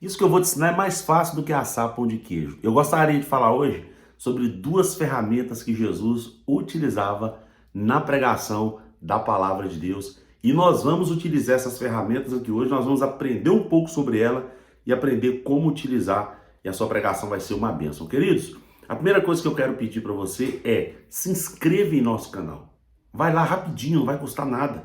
Isso que eu vou te ensinar é mais fácil do que assar pão de queijo. Eu gostaria de falar hoje sobre duas ferramentas que Jesus utilizava na pregação da palavra de Deus. E nós vamos utilizar essas ferramentas aqui hoje, nós vamos aprender um pouco sobre ela e aprender como utilizar, e a sua pregação vai ser uma bênção. Queridos, a primeira coisa que eu quero pedir para você é se inscreva em nosso canal. Vai lá rapidinho, não vai custar nada.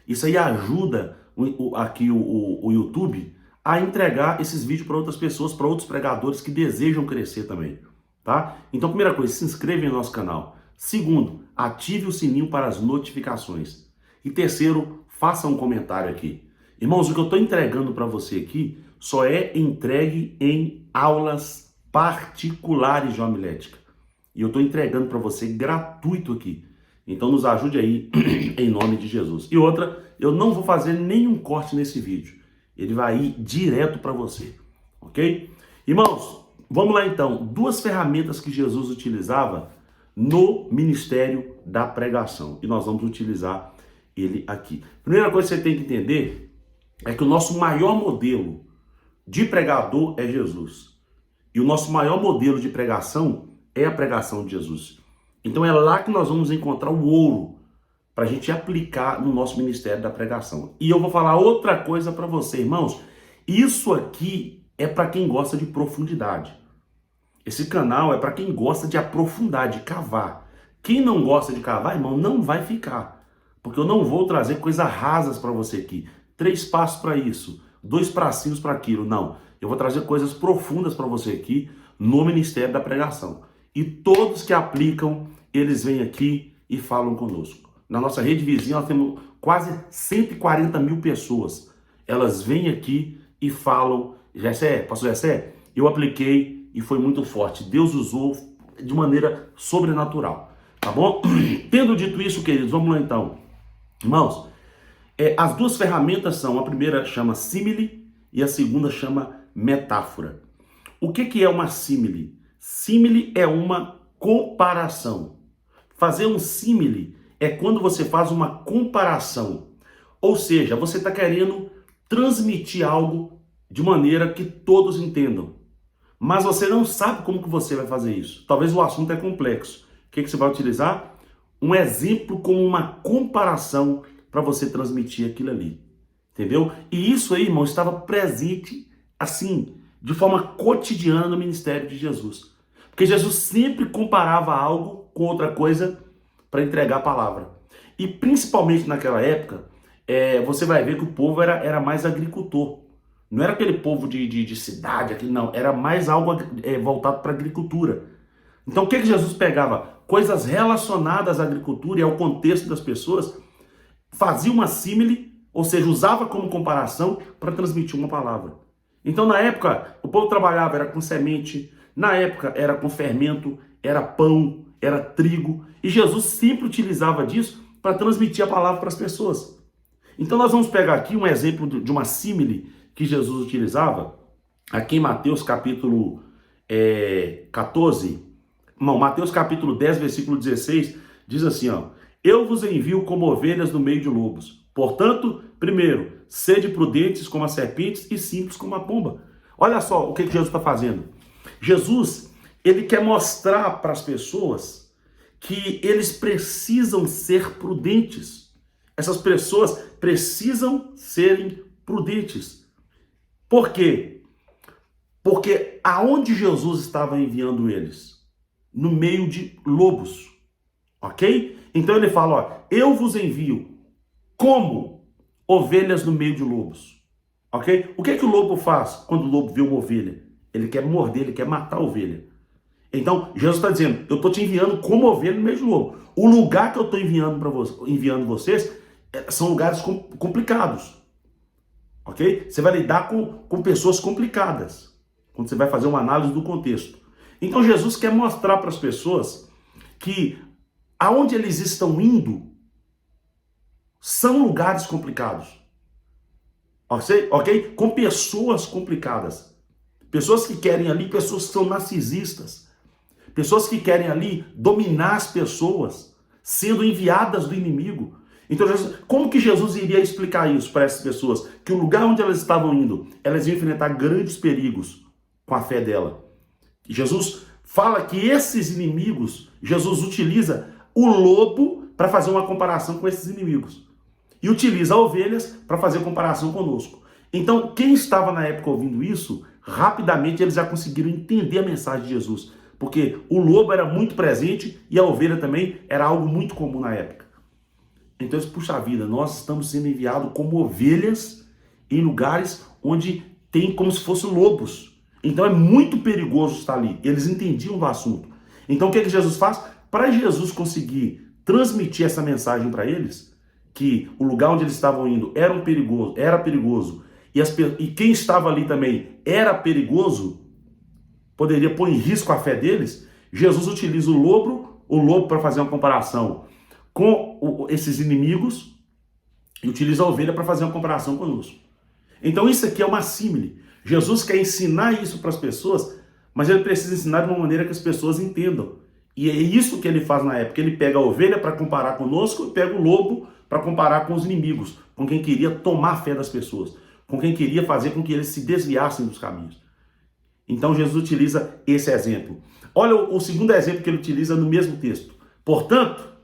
Isso aí ajuda o YouTube a entregar esses vídeos para outras pessoas, para outros pregadores que desejam crescer também, tá? Então, primeira coisa, se inscreva em nosso canal. Segundo, ative o sininho para as notificações. E terceiro, faça um comentário aqui. Irmãos, o que eu estou entregando para você aqui só é entregue em aulas particulares de homilética. E eu estou entregando para você gratuito aqui. Então nos ajude aí, em nome de Jesus. E outra, eu não vou fazer nenhum corte nesse vídeo. Ele vai ir direto para você, ok? Irmãos, vamos lá então. Duas ferramentas que Jesus utilizava no ministério da pregação. E nós vamos utilizar ele aqui. Primeira coisa que você tem que entender é que o nosso maior modelo de pregador é Jesus. E o nosso maior modelo de pregação é a pregação de Jesus. Então é lá que nós vamos encontrar o ouro para a gente aplicar no nosso ministério da pregação. E eu vou falar outra coisa para você, irmãos. Isso aqui é para quem gosta de profundidade. Esse canal é para quem gosta de aprofundar, de cavar. Quem não gosta de cavar, irmão, não vai ficar. Porque eu não vou trazer coisas rasas para você aqui. 3 passos para isso, 2 passinhos para aquilo. Não. Eu vou trazer coisas profundas para você aqui no ministério da pregação. E todos que aplicam, eles vêm aqui e falam conosco. Na nossa rede vizinha, nós temos quase 140 mil pessoas. Elas vêm aqui e falam, Gessé, pastor Gessé, eu apliquei e foi muito forte. Deus usou de maneira sobrenatural, tá bom? Tendo dito isso, queridos, vamos lá então. Irmãos, as duas ferramentas são, a primeira chama símile e a segunda chama metáfora. O que é uma símile? Símile é uma comparação. Fazer um símile é quando você faz uma comparação. Ou seja, você está querendo transmitir algo de maneira que todos entendam. Mas você não sabe como que você vai fazer isso. Talvez o assunto é complexo. O que você vai utilizar? Um exemplo como uma comparação para você transmitir aquilo ali. Entendeu? E isso aí, irmão, estava presente assim, de forma cotidiana no ministério de Jesus. Porque Jesus sempre comparava algo com outra coisa para entregar a palavra. E principalmente naquela época, você vai ver que o povo era mais agricultor. Não era aquele povo de cidade, aqui, não. Era mais algo voltado para a agricultura. Então o que Jesus pegava? Coisas relacionadas à agricultura e ao contexto das pessoas, fazia uma símile, ou seja, usava como comparação para transmitir uma palavra. Então na época, o povo trabalhava, era com semente, na época era com fermento, era pão, era trigo, e Jesus sempre utilizava disso para transmitir a palavra para as pessoas. Então nós vamos pegar aqui um exemplo de uma símile que Jesus utilizava, aqui em Mateus capítulo 14, não, Mateus capítulo 10, versículo 16, diz assim, ó, eu vos envio como ovelhas no meio de lobos. Portanto, primeiro, sede prudentes como as serpentes e simples como a pomba. Olha só o que Jesus está fazendo. Jesus, ele quer mostrar para as pessoas que eles precisam ser prudentes. Essas pessoas precisam serem prudentes. Por quê? Porque aonde Jesus estava enviando eles? No meio de lobos. Ok? Então ele fala, ó, eu vos envio como ovelhas no meio de lobos. Ok? O que o lobo faz quando o lobo vê uma ovelha? Ele quer morder, ele quer matar a ovelha. Então, Jesus está dizendo, eu estou te enviando como ovelha no meio de lobo. O lugar que eu estou enviando vocês são lugares complicados. Ok? Você vai lidar com pessoas complicadas. Quando você vai fazer uma análise do contexto. Então, Jesus quer mostrar para as pessoas que aonde eles estão indo são lugares complicados. Ok? Com pessoas complicadas. Pessoas que querem ali, pessoas que são narcisistas. Pessoas que querem ali dominar as pessoas, sendo enviadas do inimigo. Então, como que Jesus iria explicar isso para essas pessoas? Que o lugar onde elas estavam indo, elas iam enfrentar grandes perigos com a fé dela. Jesus fala que esses inimigos, Jesus utiliza o lobo para fazer uma comparação com esses inimigos. E utiliza ovelhas para fazer comparação conosco. Então, quem estava na época ouvindo isso, rapidamente eles já conseguiram entender a mensagem de Jesus. Porque o lobo era muito presente e a ovelha também era algo muito comum na época. Então, puxa vida, nós estamos sendo enviados como ovelhas em lugares onde tem como se fossem lobos. Então é muito perigoso estar ali. Eles entendiam do assunto. Então o que Jesus faz? Para Jesus conseguir transmitir essa mensagem para eles, que o lugar onde eles estavam indo era perigoso, e quem estava ali também era perigoso, poderia pôr em risco a fé deles, Jesus utiliza o lobo para fazer uma comparação com esses inimigos e utiliza a ovelha para fazer uma comparação conosco. Então isso aqui é uma símile. Jesus quer ensinar isso para as pessoas, mas ele precisa ensinar de uma maneira que as pessoas entendam. E é isso que ele faz na época. Ele pega a ovelha para comparar conosco e pega o lobo para comparar com os inimigos, com quem queria tomar a fé das pessoas, com quem queria fazer com que eles se desviassem dos caminhos. Então Jesus utiliza esse exemplo. Olha o segundo exemplo que ele utiliza no mesmo texto. Portanto,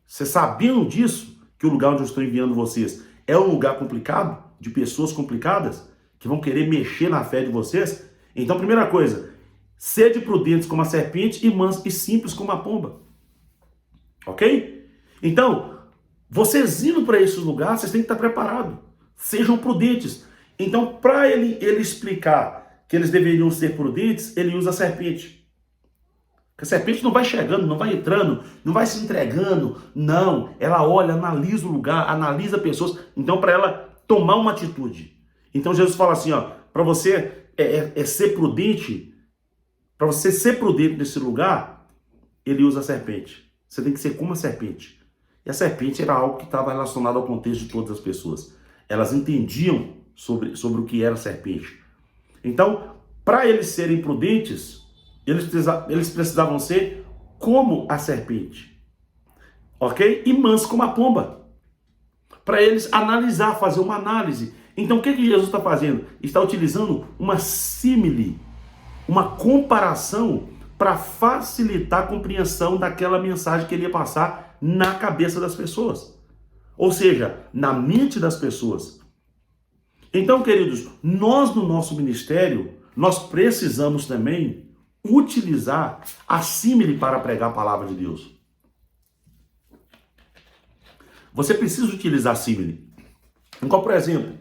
vocês sabiam disso, que o lugar onde eu estou enviando vocês é um lugar complicado, de pessoas complicadas, que vão querer mexer na fé de vocês? Então, primeira coisa, sede prudentes como a serpente e mansos e simples como a pomba. Ok? Então, vocês indo para esses lugares, vocês têm que estar preparados. Sejam prudentes. Então, para ele explicar que eles deveriam ser prudentes, ele usa a serpente. Porque a serpente não vai chegando, não vai entrando, não vai se entregando. Não, ela olha, analisa o lugar, analisa pessoas. Então, para ela tomar uma atitude. Então, Jesus fala assim, ó, para você ser prudente, para você ser prudente nesse lugar, ele usa a serpente. Você tem que ser como a serpente. E a serpente era algo que estava relacionado ao contexto de todas as pessoas. Elas entendiam sobre o que era a serpente. Então, para eles serem prudentes, eles precisavam ser como a serpente, ok? E mansos como a pomba, para eles analisar, fazer uma análise. Então o que Jesus está fazendo? Está utilizando uma símile, uma comparação para facilitar a compreensão daquela mensagem que ele ia passar na cabeça das pessoas, ou seja, na mente das pessoas. Então, queridos, nós no nosso ministério, nós precisamos também utilizar a símile para pregar a palavra de Deus. Você precisa utilizar a símile. Então, por exemplo,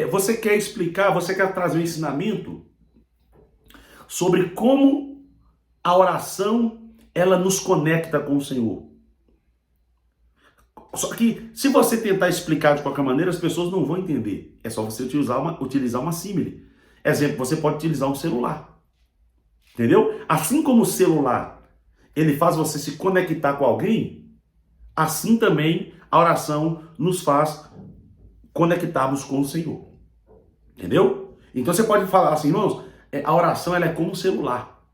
você quer explicar, você quer trazer um ensinamento sobre como a oração ela nos conecta com o Senhor. Só que se você tentar explicar de qualquer maneira, as pessoas não vão entender. É só você utilizar uma símile. Exemplo, você pode utilizar um celular. Entendeu? Assim como o celular, ele faz você se conectar com alguém, assim também a oração nos faz conectarmos com o Senhor. Entendeu? Então você pode falar assim, irmãos, a oração ela é como um celular.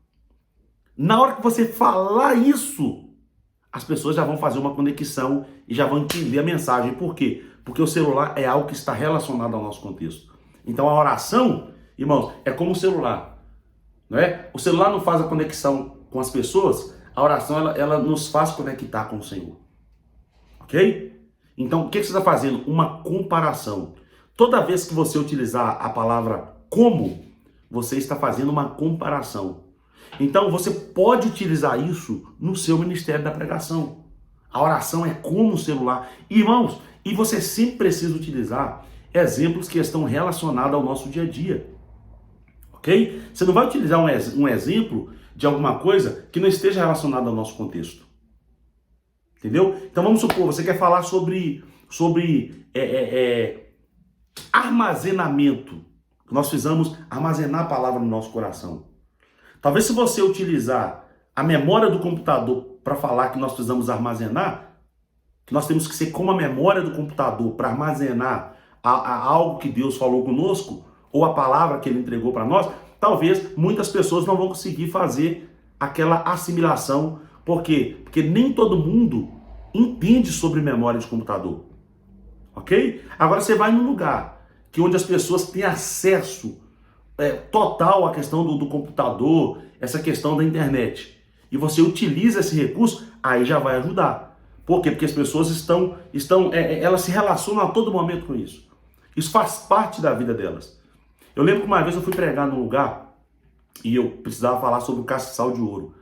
Na hora que você falar isso, as pessoas já vão fazer uma conexão e já vão entender a mensagem. Por quê? Porque o celular é algo que está relacionado ao nosso contexto. Então a oração, irmãos, é como um celular. Não é? O celular não faz a conexão com as pessoas, a oração ela nos faz conectar com o Senhor. Ok? Então o que você está fazendo? Uma comparação. Toda vez que você utilizar a palavra como, você está fazendo uma comparação. Então você pode utilizar isso no seu ministério da pregação. A oração é como o celular. Irmãos, e você sempre precisa utilizar exemplos que estão relacionados ao nosso dia a dia. Ok? Você não vai utilizar um exemplo de alguma coisa que não esteja relacionada ao nosso contexto. Entendeu? Então vamos supor, você quer falar sobre armazenamento. Nós precisamos armazenar a palavra no nosso coração. Talvez se você utilizar a memória do computador para falar que nós precisamos armazenar, que nós temos que ser como a memória do computador para armazenar algo que Deus falou conosco, ou a palavra que ele entregou para nós, talvez muitas pessoas não vão conseguir fazer aquela assimilação. Por quê? Porque nem todo mundo entende sobre memória de computador, ok? Agora você vai num lugar onde as pessoas têm acesso total à questão do computador, essa questão da internet, e você utiliza esse recurso, aí já vai ajudar. Por quê? Porque as pessoas elas se relacionam a todo momento com isso. Isso faz parte da vida delas. Eu lembro que uma vez eu fui pregar num lugar e eu precisava falar sobre o castiçal de ouro.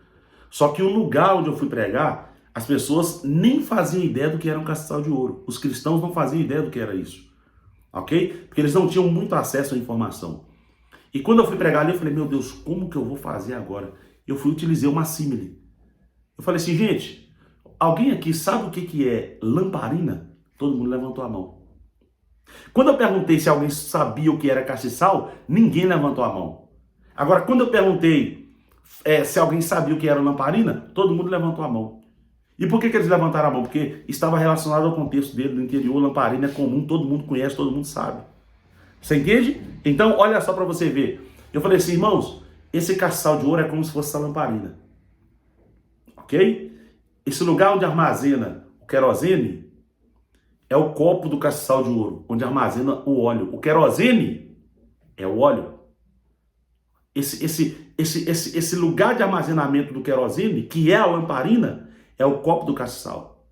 Só que o lugar onde eu fui pregar, as pessoas nem faziam ideia do que era um castiçal de ouro. Os cristãos não faziam ideia do que era isso. Ok? Porque eles não tinham muito acesso à informação. E quando eu fui pregar ali, eu falei, meu Deus, como que eu vou fazer agora? Eu utilizei uma símile. Eu falei assim, gente, alguém aqui sabe o que é lamparina? Todo mundo levantou a mão. Quando eu perguntei se alguém sabia o que era castiçal, ninguém levantou a mão. Agora, quando eu perguntei se alguém sabia o que era lamparina, todo mundo levantou a mão. E por que eles levantaram a mão? Porque estava relacionado ao contexto dele, do interior, lamparina é comum, todo mundo conhece, todo mundo sabe. Você entende? Então, olha só para você ver. Eu falei assim, irmãos, esse castiçal de ouro é como se fosse essa lamparina. Ok? Esse lugar onde armazena o querosene é o copo do castiçal de ouro, onde armazena o óleo. O querosene é o óleo. Esse lugar de armazenamento do querosene, que é a lamparina, é o copo do castiçal.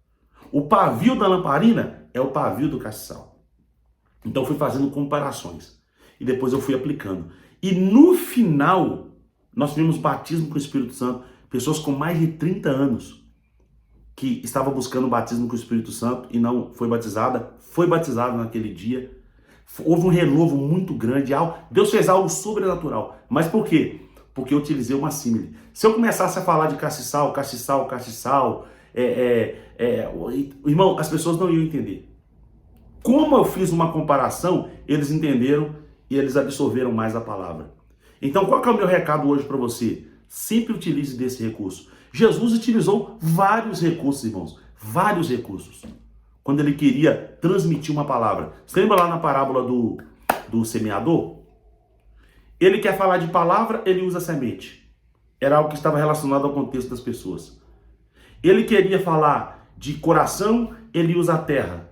O pavio da lamparina é o pavio do castiçal. Então eu fui fazendo comparações. E depois eu fui aplicando. E no final, nós tivemos batismo com o Espírito Santo. Pessoas com mais de 30 anos que estavam buscando o batismo com o Espírito Santo e não foi batizada. Foi batizada naquele dia. Houve um renovo muito grande. Deus fez algo sobrenatural. Mas por quê? Porque eu utilizei uma símile. Se eu começasse a falar de castiçal, irmão, as pessoas não iam entender. Como eu fiz uma comparação, eles entenderam e eles absorveram mais a palavra. Então, qual que é o meu recado hoje para você? Sempre utilize desse recurso. Jesus utilizou vários recursos, irmãos. Vários recursos. Quando ele queria transmitir uma palavra. Você lembra lá na parábola do semeador? Ele quer falar de palavra, ele usa semente. Era algo que estava relacionado ao contexto das pessoas. Ele queria falar de coração, ele usa a terra.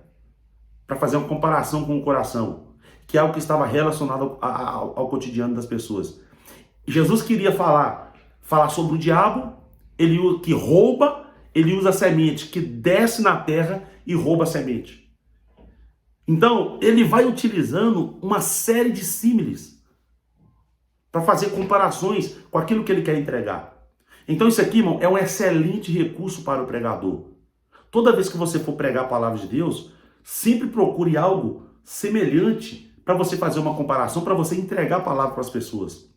Para fazer uma comparação com o coração. Que é algo que estava relacionado ao cotidiano das pessoas. Jesus queria falar sobre o diabo, que rouba, ele usa a semente, que desce na terra e rouba a semente. Então, ele vai utilizando uma série de símiles para fazer comparações com aquilo que ele quer entregar. Então isso aqui, irmão, é um excelente recurso para o pregador. Toda vez que você for pregar a palavra de Deus, sempre procure algo semelhante para você fazer uma comparação, para você entregar a palavra para as pessoas.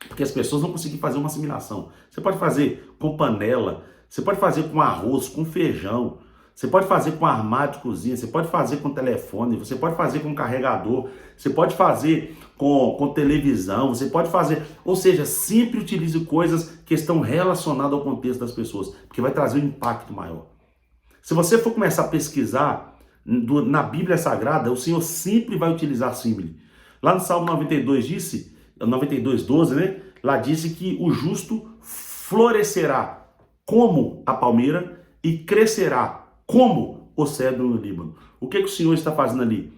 Porque as pessoas vão conseguir fazer uma assimilação. Você pode fazer com panela, você pode fazer com arroz, com feijão, você pode fazer com armário de cozinha, você pode fazer com telefone, você pode fazer com carregador, você pode fazer com televisão, você pode fazer... Ou seja, sempre utilize coisas que estão relacionadas ao contexto das pessoas, porque vai trazer um impacto maior. Se você for começar a pesquisar na Bíblia Sagrada, o Senhor sempre vai utilizar símile. Lá no Salmo 92 disse, 92:12, né? Lá disse que o justo florescerá como a palmeira e crescerá como o cedro no Líbano. O que o Senhor está fazendo ali?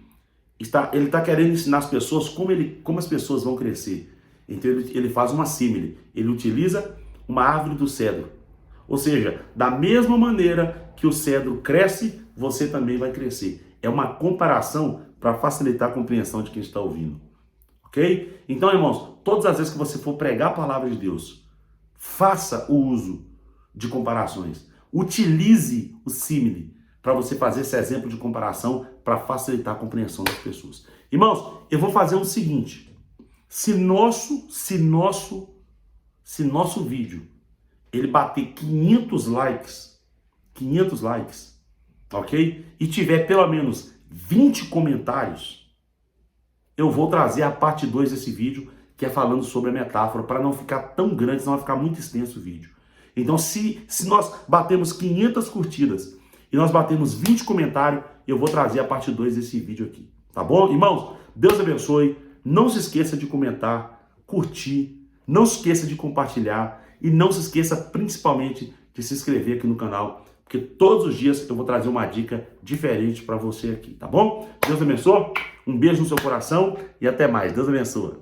Ele está querendo ensinar as pessoas como as pessoas vão crescer. Então ele faz uma símile. Ele utiliza uma árvore do cedro. Ou seja, da mesma maneira que o cedro cresce, você também vai crescer. É uma comparação para facilitar a compreensão de quem está ouvindo. Ok? Então, irmãos, todas as vezes que você for pregar a palavra de Deus, faça o uso de comparações. Utilize o símile para você fazer esse exemplo de comparação para facilitar a compreensão das pessoas. Irmãos, eu vou fazer o seguinte. Se nosso vídeo ele bater 500 likes, ok? E tiver pelo menos 20 comentários, eu vou trazer a parte 2 desse vídeo, que é falando sobre a metáfora, para não ficar tão grande, senão vai ficar muito extenso o vídeo. Então, se nós batemos 500 curtidas e nós batemos 20 comentários, eu vou trazer a parte 2 desse vídeo aqui. Tá bom? Irmãos, Deus abençoe. Não se esqueça de comentar, curtir, não se esqueça de compartilhar e não se esqueça principalmente de se inscrever aqui no canal porque todos os dias eu vou trazer uma dica diferente para você aqui, tá bom? Deus abençoe, um beijo no seu coração e até mais. Deus abençoe.